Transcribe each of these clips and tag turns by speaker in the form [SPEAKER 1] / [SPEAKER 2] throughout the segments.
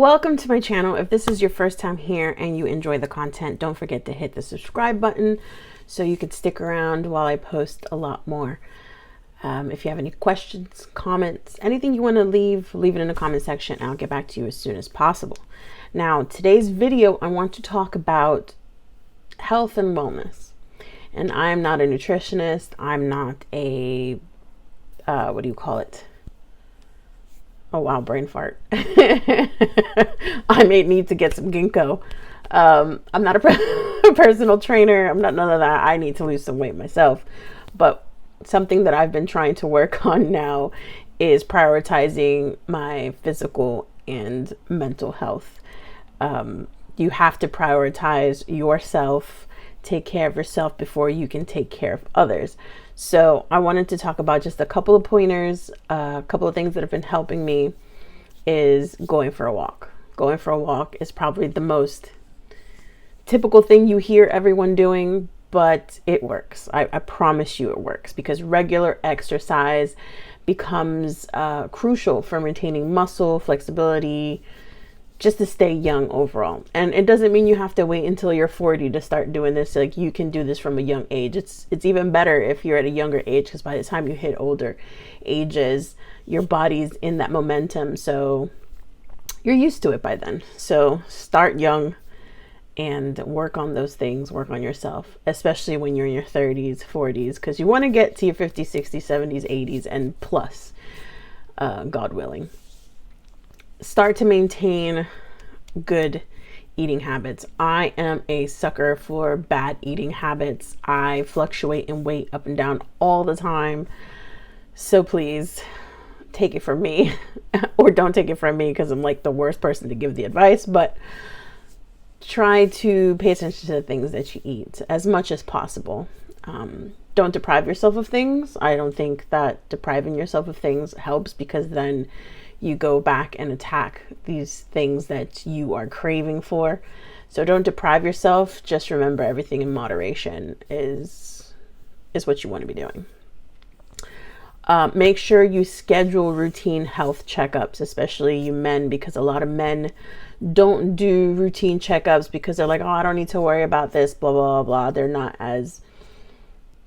[SPEAKER 1] Welcome to my channel. If this is your first time here and you enjoy the content, don't forget to hit the subscribe button so you can stick around while I post a lot more. If you have any questions, comments, anything you want to leave it in the comment section. I'll get back to you as soon as possible. Now, today's video, I want to talk about health and wellness. And I'm not a nutritionist. I'm not a, what do you call it? Oh wow, brain fart. I may need to get some ginkgo. I'm not a personal trainer. I'm not none of that. I need to lose some weight myself. But something that I've been trying to work on now is prioritizing my physical and mental health. You have to prioritize yourself, take care of yourself before you can take care of others. So I wanted to talk about just a couple of pointers, a couple of things that have been helping me is going for a walk. Going for a walk is probably the most typical thing you hear everyone doing, but it works. I promise you it works, because regular exercise becomes crucial for maintaining muscle, flexibility, just to stay young overall. And it doesn't mean you have to wait until you're 40 to start doing this. Like, you can do this from a young age. It's even better if you're at a younger age, because by the time you hit older ages, your body's in that momentum, so you're used to it by then. So start young and work on those things, work on yourself, especially when you're in your 30s, 40s, because you want to get to your 50s, 60s, 70s, 80s, and plus, God willing. Start to maintain good eating habits. I am a sucker for bad eating habits. I fluctuate in weight up and down all the time. So please take it from me or don't take it from me, because I'm like the worst person to give the advice, but try to pay attention to the things that you eat as much as possible. Don't deprive yourself of things. I don't think that depriving yourself of things helps, because then you go back and attack these things that you are craving for. So don't deprive yourself. Just remember, everything in moderation is what you want to be doing. Make sure you schedule routine health checkups, especially you men, because a lot of men don't do routine checkups because they're like, oh, I don't need to worry about this, blah, blah, blah. They're not as,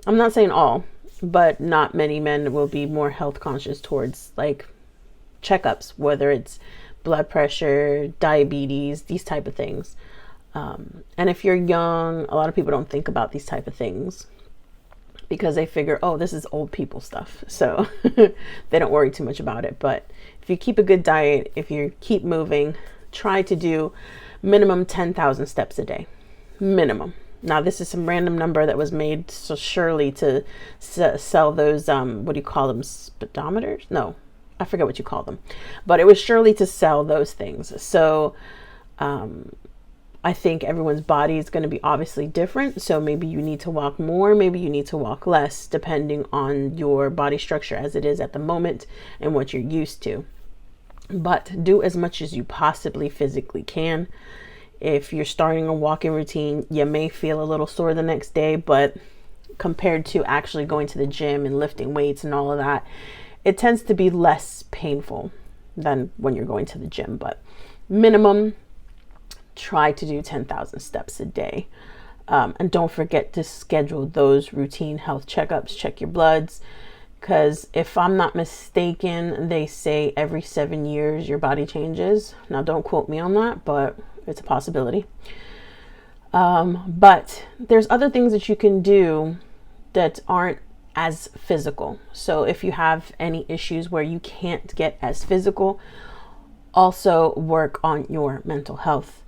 [SPEAKER 1] I'm not saying all, but not many men will be more health conscious towards like checkups, whether it's blood pressure, diabetes, these type of things. And if you're young, a lot of people don't think about these type of things because they figure, oh, this is old people stuff. So they don't worry too much about it. But if you keep a good diet, if you keep moving, try to do minimum 10,000 steps a day, minimum. Now, this is some random number that was made so surely to sell those, what do you call them? Speedometers? No, I forget what you call them, but it was surely to sell those things. So I think everyone's body is going to be obviously different. So maybe you need to walk more, maybe you need to walk less, depending on your body structure as it is at the moment and what you're used to. But do as much as you possibly physically can. If you're starting a walking routine, you may feel a little sore the next day, but compared to actually going to the gym and lifting weights and all of that, it tends to be less painful than when you're going to the gym. But minimum, try to do 10,000 steps a day. And don't forget to schedule those routine health checkups, check your bloods, because if I'm not mistaken, they say every 7 years your body changes. Now, don't quote me on that, but it's a possibility. But there's other things that you can do that aren't as physical. So if you have any issues where you can't get as physical, also work on your mental health.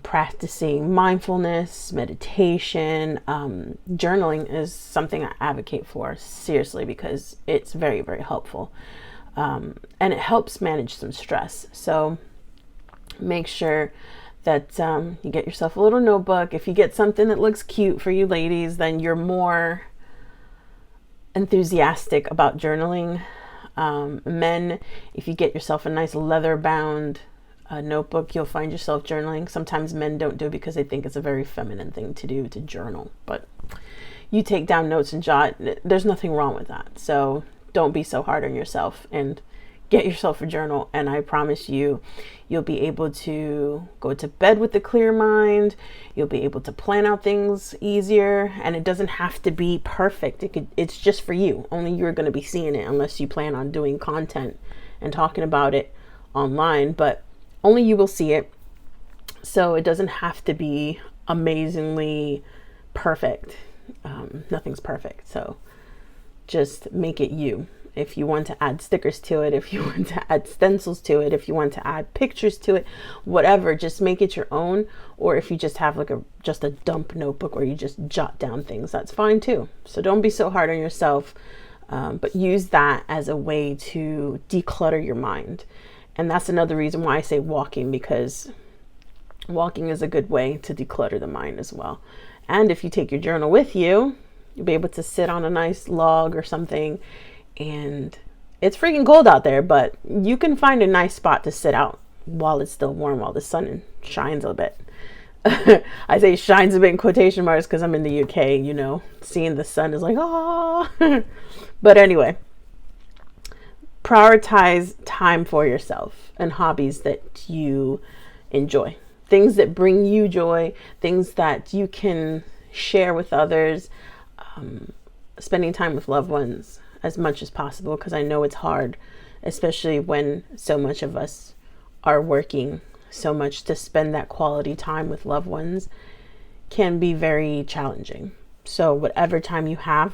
[SPEAKER 1] Practicing mindfulness, meditation, journaling is something I advocate for, seriously, because it's very, very helpful. And it helps manage some stress. So make sure that you get yourself a little notebook. If you get something that looks cute for you ladies, then you're more enthusiastic about journaling. Men, if you get yourself a nice leather bound notebook, you'll find yourself journaling. Sometimes men don't do it because they think it's a very feminine thing to do, to journal, but you take down notes and jot. There's nothing wrong with that. So don't be so hard on yourself and get yourself a journal, and I promise you, you'll be able to go to bed with a clear mind. You'll be able to plan out things easier, and it doesn't have to be perfect. It's just for you. Only you're going to be seeing it, unless you plan on doing content and talking about it online, but only you will see it. So it doesn't have to be amazingly perfect. Nothing's perfect. So just make it you. If you want to add stickers to it, if you want to add stencils to it, if you want to add pictures to it, whatever, just make it your own. Or if you just have like just a dump notebook where you just jot down things, that's fine too. So don't be so hard on yourself, but use that as a way to declutter your mind. And that's another reason why I say walking, because walking is a good way to declutter the mind as well. And if you take your journal with you, you'll be able to sit on a nice log or something. And it's freaking cold out there, but you can find a nice spot to sit out while it's still warm, while the sun shines a bit. I say shines a bit in quotation marks because I'm in the UK, you know, seeing the sun is like, ah. But anyway, prioritize time for yourself and hobbies that you enjoy. Things that bring you joy, things that you can share with others, spending time with loved ones as much as possible, because I know it's hard, especially when so much of us are working so much. To spend that quality time with loved ones can be very challenging. So whatever time you have,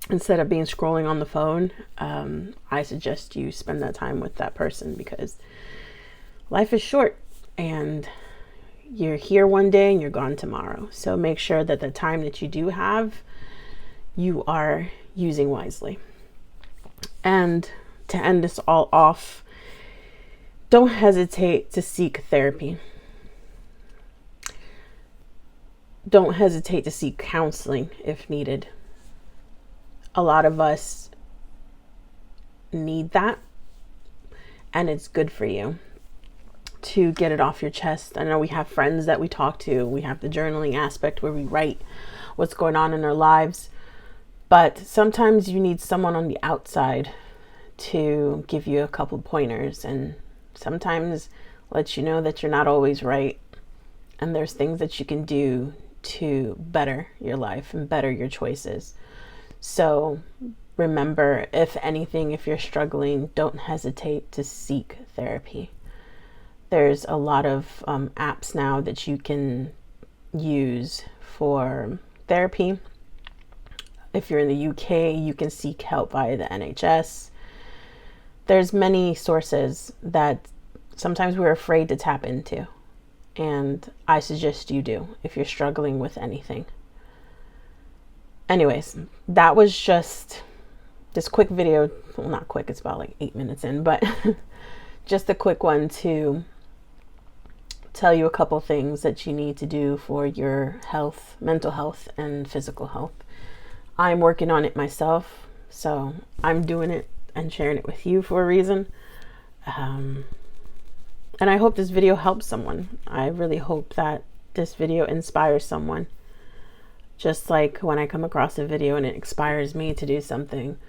[SPEAKER 1] instead of being scrolling on the phone, I suggest you spend that time with that person, because life is short and you're here one day and you're gone tomorrow. So make sure that the time that you do have, you are using wisely. And to end this all off, don't hesitate to seek therapy. Don't hesitate to seek counseling if needed. A lot of us need that, and it's good for you to get it off your chest. I know we have friends that we talk to. We have the journaling aspect where we write what's going on in our lives. But sometimes you need someone on the outside to give you a couple pointers, and sometimes let you know that you're not always right. And there's things that you can do to better your life and better your choices. So remember, if anything, if you're struggling, don't hesitate to seek therapy. There's a lot of apps now that you can use for therapy. If you're in the UK, you can seek help via the NHS. There's many sources that sometimes we're afraid to tap into. And I suggest you do if you're struggling with anything. Anyways, that was just this quick video. Well, not quick, it's about like 8 minutes in, but just a quick one to tell you a couple things that you need to do for your health, mental health, and physical health. I'm working on it myself, so I'm doing it and sharing it with you for a reason. And I hope this video helps someone. I really hope that this video inspires someone. Just like when I come across a video and it inspires me to do something.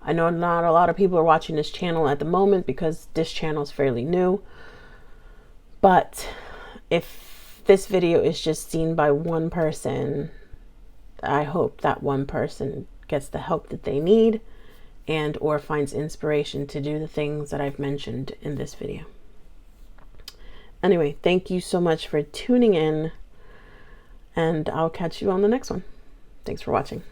[SPEAKER 1] I know not a lot of people are watching this channel at the moment because this channel is fairly new. But if this video is just seen by one person, I hope that one person gets the help that they need and or finds inspiration to do the things that I've mentioned in this video. Anyway, thank you so much for tuning in, and I'll catch you on the next one. Thanks for watching.